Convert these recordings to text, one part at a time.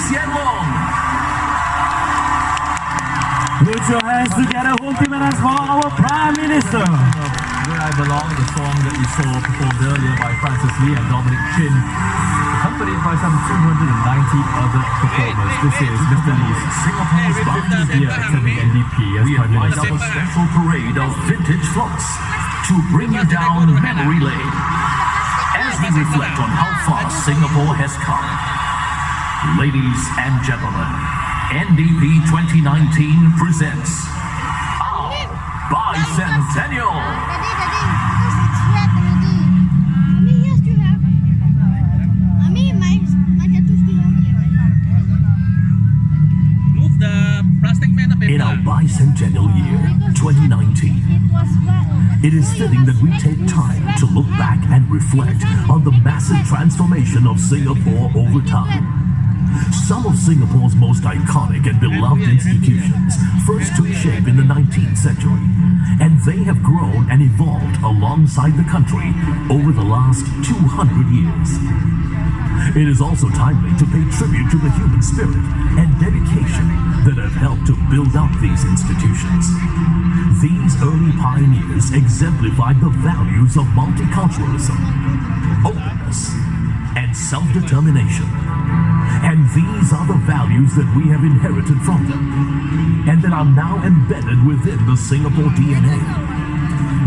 Hsien Loong. Put your hands together, Home Team, and for our Prime Minister. Where I Belong, the song that you saw performed earlier by Francis Lee and Dominic Chin, accompanied by some 290 other performers. This is Mr. Lee's Singapore's 50th year attending NDP as We Prime have lined Minister. up a special parade of vintage floats to bring you down memory lane as we reflect on how far Singapore has come. Ladies and gentlemen, NDP 2019 presents our Bicentennial. In our bicentennial year, 2019, it is fitting that we take time to look back and reflect on the massive transformation of Singapore over time. Some of Singapore's most iconic and beloved institutions first took shape in the 19th century, and they have grown and evolved alongside the country over the last 200 years. It is also timely to pay tribute to the human spirit and dedication that have helped to build up these institutions. These early pioneers exemplified the values of multiculturalism, openness, and self-determination. And these are the values that we have inherited from them, and that are now embedded within the Singapore DNA.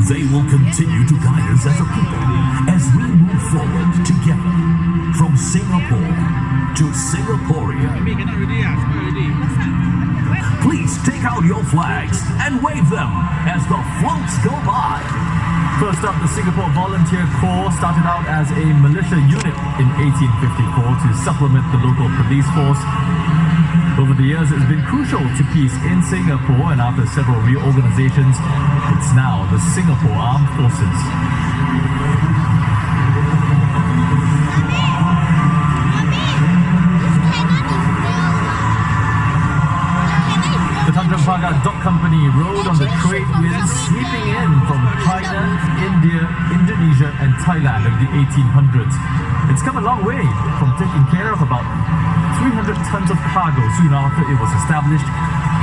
They will continue to guide us as a people as we move forward together from Singapore to Singaporean. Please take out your flags and wave them as the floats go by. First up, the Singapore Volunteer Corps started out as a militia unit in 1854 to supplement the local police force. Over the years, it's been crucial to peace in Singapore, and after several reorganizations, it's now the Singapore Armed Forces. The Tanjung Pagar Dock Company rode on the trade winds sweeping in from China, India, Indonesia and Thailand in the 1800s. It's come a long way from taking care of about 300 tons of cargo soon after it was established.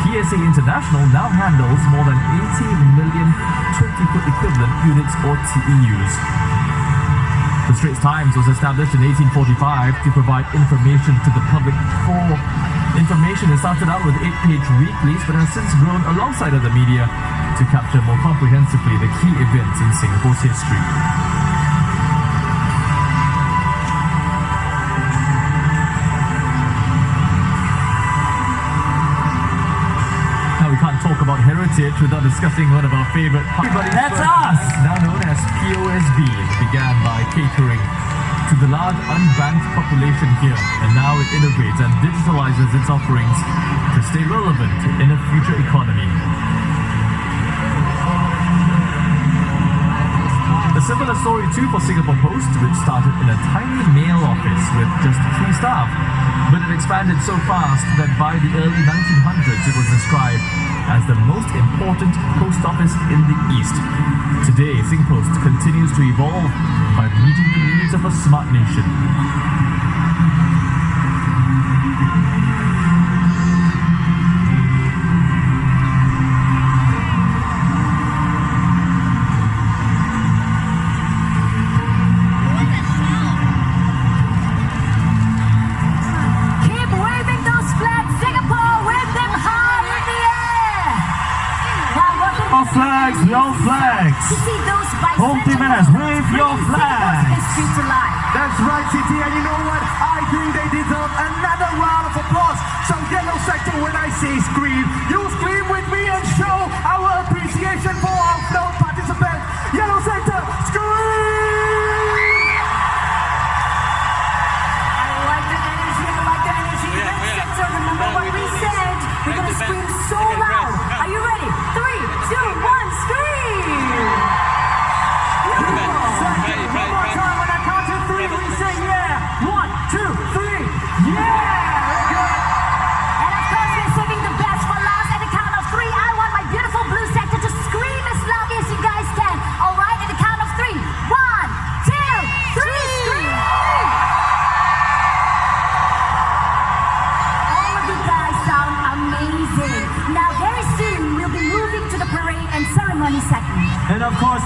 PSA International now handles more than 80 million 20-foot equivalent units or TEUs. The Straits Times was established in 1845 to provide information to the public for information. It started out with 8-page weeklies, but has since grown alongside other media to capture more comprehensively the key events in Singapore's history. Now we can't talk about heritage without discussing one of our favorite parties. That's us! Now known as POSB, it began by catering to the large unbanked population here, and now it innovates and digitalizes its offerings to stay relevant in a future economy. A similar story too for Singapore Post, which started in a tiny mail office with just 3 staff, but it expanded so fast that by the early 1900s it was described as the most important post office in the East. Today, SingPost continues to evolve by meeting the needs of a smart nation. Keep waving those flags, Singapore, wave them high in the air! No flags, no flags! To see those Home Team, wave your flags! history to life. That's right, City, and you know what? I think they deserve another round of applause. So yellow sector, when I say scream, you scream with me and show our appreciation for our float participants. Yellow sector, scream! I like the energy, I like the energy. Red sector, remember what we said. We're gonna scream so loud. Are you ready? 3, 2, 1, scream! One more time, when I count to 3, we say yeah. 1, 2, 3, yeah! And of course, we're saving the best for last. At the count of 3, I want my beautiful blue sector to scream as loudly as you guys can. All right, at the count of 3. 1, 2, 3, scream!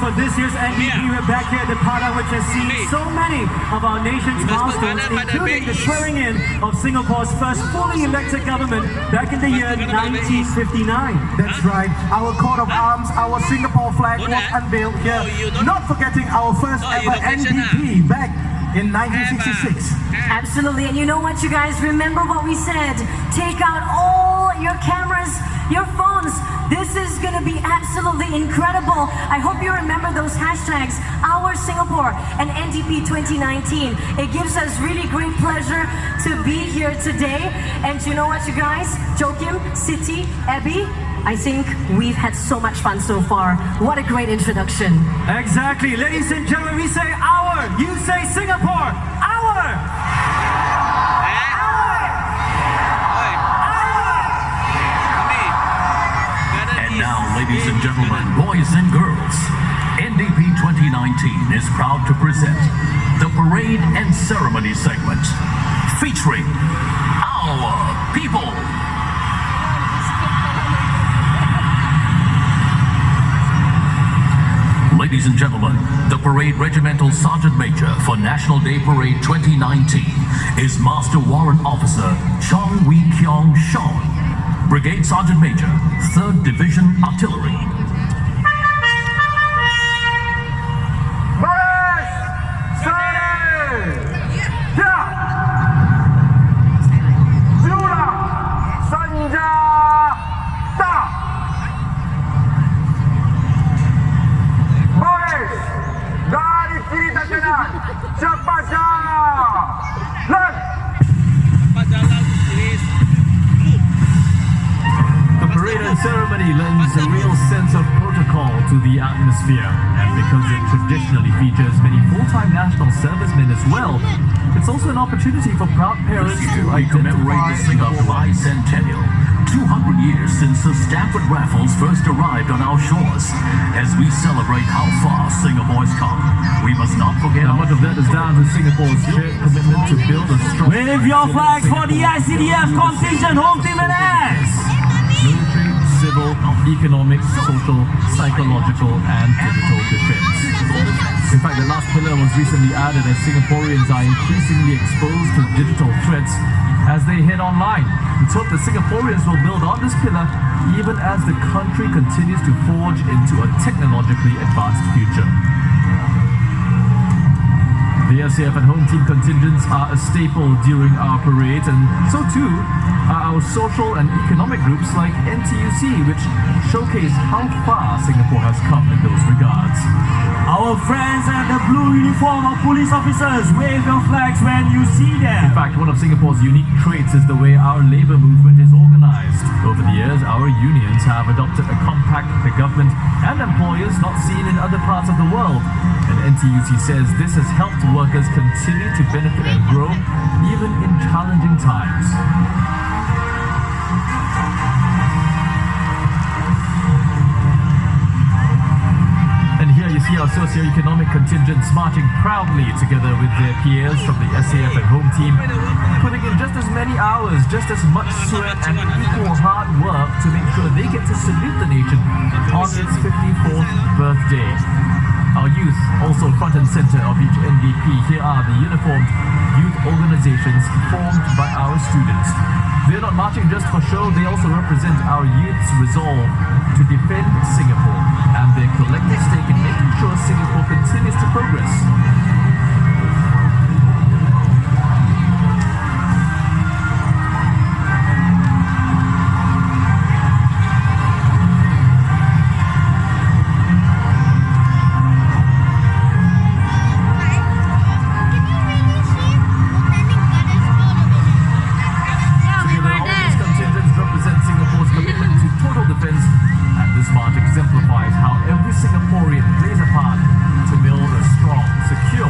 for this year's NDP. We're back here at the Padang, which has seen so many of our nation's milestones, including the swearing in of Singapore's first fully elected government back in the year 1959. That's right. Our coat of arms, our Singapore flag was unveiled here. Not forgetting our first ever NDP back in 1966. Absolutely, and you know what, you guys? Remember what we said. Take out all your cameras, your phones. This is going to be absolutely incredible. I hope you remember those hashtags, Our Singapore and NDP 2019. It gives us really great pleasure to be here today. And you know what, you guys? Joachim, Siti, Abby, I think we've had so much fun so far. What a great introduction. Exactly. Ladies and gentlemen, we say our, you say Singapore. Our! And now, ladies and gentlemen, boys and girls, NDP 2019 is proud to present the Parade and Ceremony segment featuring our people. Ladies and gentlemen, the Parade Regimental Sergeant Major for National Day Parade 2019 is Master Warrant Officer Chong Wee Kiong Sean, Brigade Sergeant Major, 3rd Division Artillery. Ceremony lends a real sense of protocol to the atmosphere, and because it traditionally features many full-time national servicemen as well, it's also an opportunity for proud parents to commemorate the Singapore bicentennial. 200 years since the Stafford Raffles first arrived on our shores. As we celebrate how far Singapore's come, we must not forget how much of that is down to Singapore's shared commitment to build a strong... Wave your flags for the ICDF contingent home team and S! Military, civil, economic, social, psychological, and digital defense. In fact, the last pillar was recently added as Singaporeans are increasingly exposed to digital threats as they head online. Let's hope that Singaporeans will build on this pillar even as the country continues to forge into a technologically advanced future. The SAF and home team contingents are a staple during our parade, and so too are our social and economic groups like NTUC, which showcase how far Singapore has come in those regards. Our friends in the blue uniform of police officers, wave your flags when you see them. In fact, one of Singapore's unique traits is the way our labour movement is organised. Over the years, our unions have adopted a compact the government and employers not seen in other parts of the world. And NTUC says this has helped workers continue to benefit and grow even in challenging times. And here you see our socio-economic contingents marching proudly together with their peers from the SAF and home team, putting in just as many hours, just as much sweat and equal hard work to make sure they get to salute the nation on its 54th birthday. Our youth, also front and center of each NDP, here are the uniformed youth organizations formed by our students. They're not marching just for show, they also represent our youth's resolve to defend Singapore and their collective stake in making sure Singapore continues to progress. Exemplifies how every Singaporean plays a part to build a strong, secure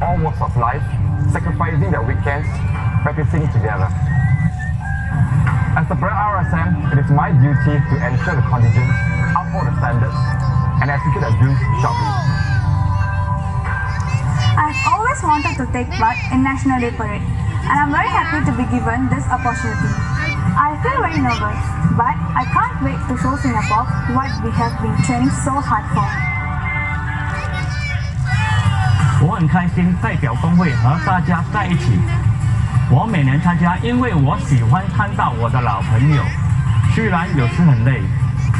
all walks of life, sacrificing their weekends, practicing together. As the parade RSM, it is my duty to ensure the contingents uphold the standards and execute their drills sharply. I've always wanted to take part in National Day Parade, and I'm very happy to be given this opportunity. I feel very nervous, but I can't wait to show Singapore what we have been training so hard for. 我很开心代表工会和大家在一起。我每年参加，因为我喜欢看到我的老朋友。虽然有时很累，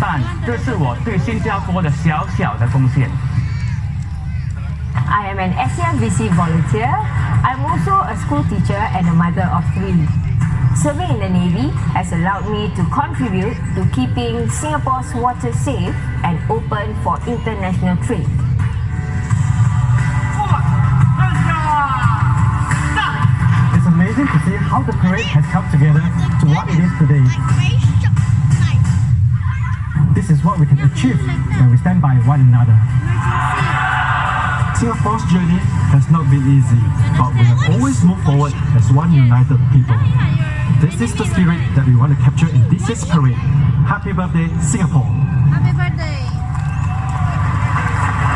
但这是我对新加坡的小小的贡献。I am an SCMVC volunteer. I'm also a school teacher and a mother of 3. Serving in the Navy has allowed me to contribute to keeping Singapore's waters safe and open for international trade. It's amazing to see how the parade has come together to what it is today. This is what we can achieve when we stand by one another. Singapore's journey has not been easy, but we have always moved forward as one united people. This is the spirit that we want to capture in this year's parade. Happy birthday, Singapore! Happy birthday!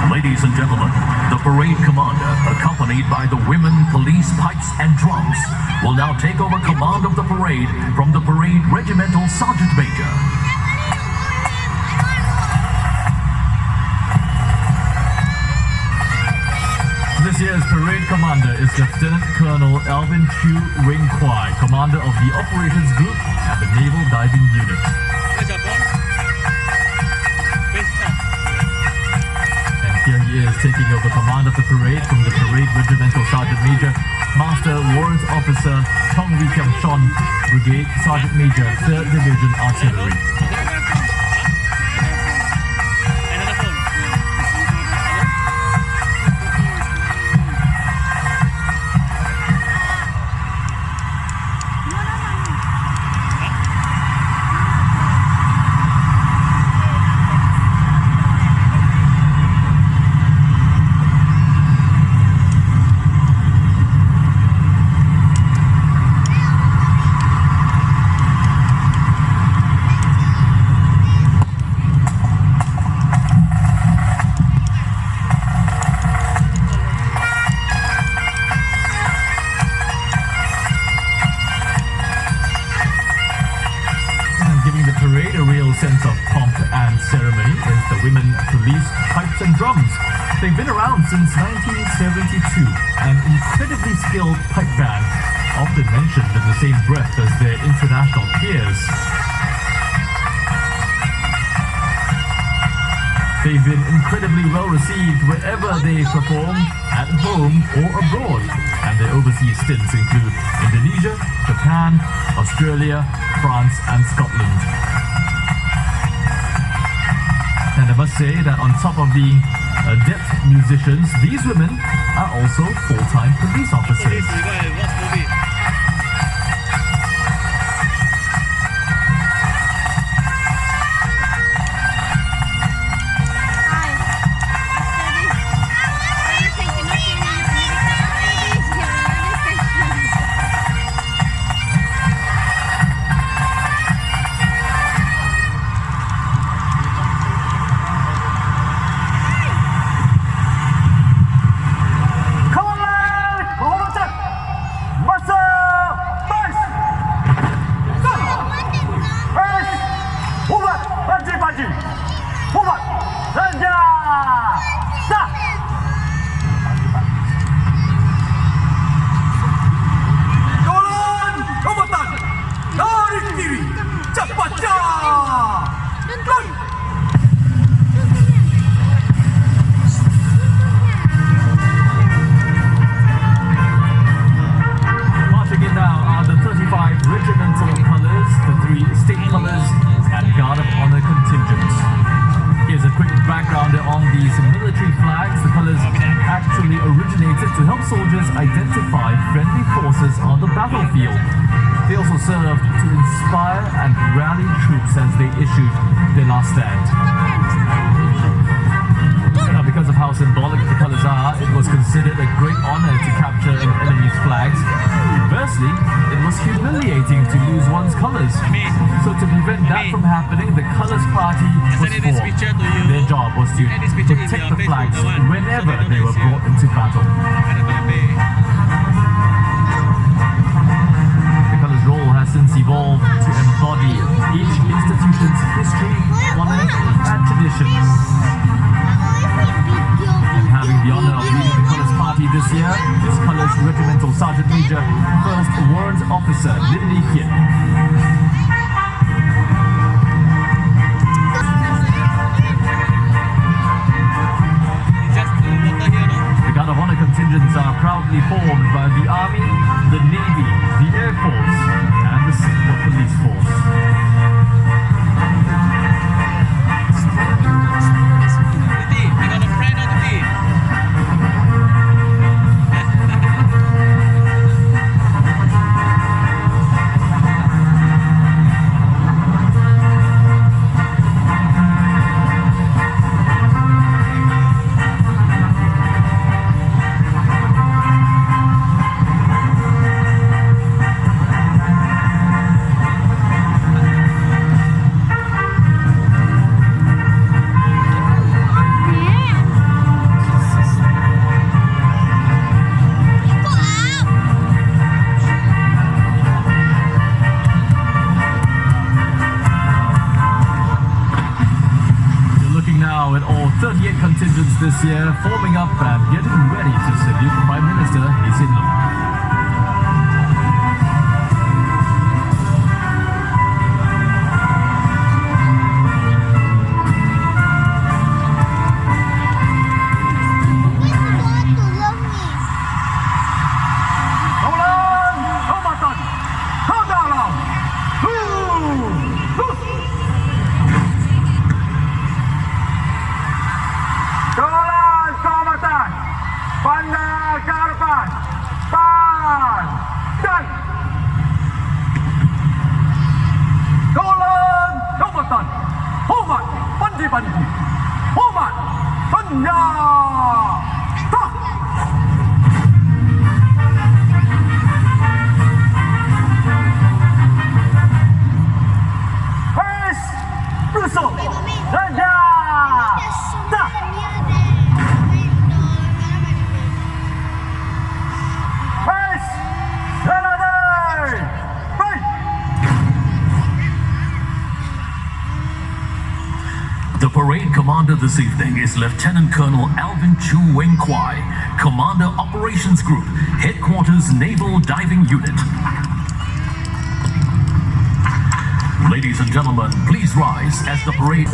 Ladies and gentlemen, the parade commander, accompanied by the women, police, pipes and drums, will now take over command of the parade from the parade regimental sergeant major. This year's parade commander is Lieutenant Colonel Alvin Chu Wing Kwai, commander of the Operations Group at the Naval Diving Unit. And here he is taking over command of the parade from the Parade Regimental Sergeant Major, Master Warrant Officer Chong Wee Kiam Shon, Brigade Sergeant Major, 3rd Division Artillery. Sense of pomp and ceremony is the women police pipes and drums. They've been around since 1972, an incredibly skilled pipe band, often mentioned in the same breath as their international peers. They've been incredibly well received wherever they perform, at home or abroad, and their overseas stints include Indonesia, Japan, Australia, France and Scotland. And I must say that on top of being adept musicians, these women are also full-time police officers. To help soldiers identify friendly forces on the battlefield. They also served to inspire and rally troops as they issued their last stand. Now, because of how how symbolic the colours are, it was considered a great honour to capture an enemy's flags. Conversely, it was humiliating to lose one's colours. So to prevent that from happening, the Colours Party was formed. Their job was to protect the flags whenever they were brought into battle. The Colours role has since evolved to embody each institution's history, honour and tradition. And having the honour of leading the Colours Party this year is Colours Regimental Sergeant Major, First Warrant Officer Hsien. The Guard of Honour contingents are proudly formed by the Army, the Navy, the Air Force and the Singapore Police Force. With all 38 contingents this year forming up and getting ready to salute Prime Minister Hsien. The parade commander this evening is Lieutenant Colonel Alvin Chu Weng Kwai, Commander Operations Group, Headquarters Naval Diving Unit. Ladies and gentlemen, please rise as the parade...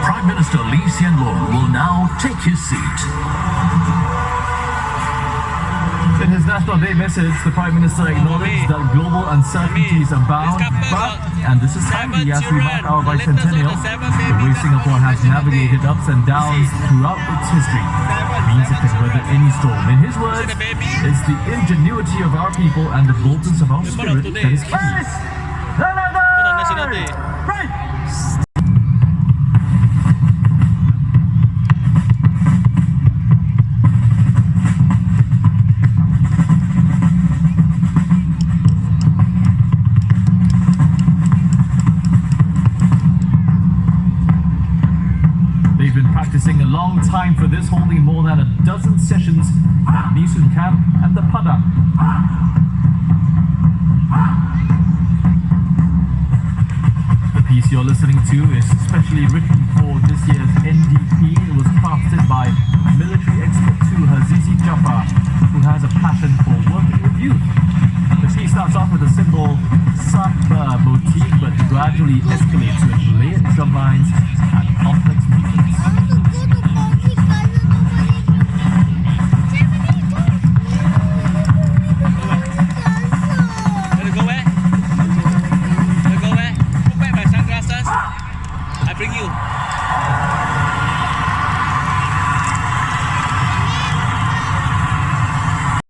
Prime Minister Loong will now take his seat. In his National Day message, the Prime Minister acknowledged that global uncertainties abound, but, and this is timely as we mark our bicentennial, the way Singapore has navigated ups and downs throughout its history means it can weather any storm. In his words, it's the ingenuity of our people and the boldness of our spirit that is key. They've been practicing a long time for this, holding more than a dozen sessions at Hsien Camp and the Padang. The piece you're listening to is specially written for this year's NDP. It was crafted by military expert too, Hsien, who has a passion for working with youth. The piece starts off with a simple sub motif, but gradually escalates with layered drum lines and complex movements. Bring you.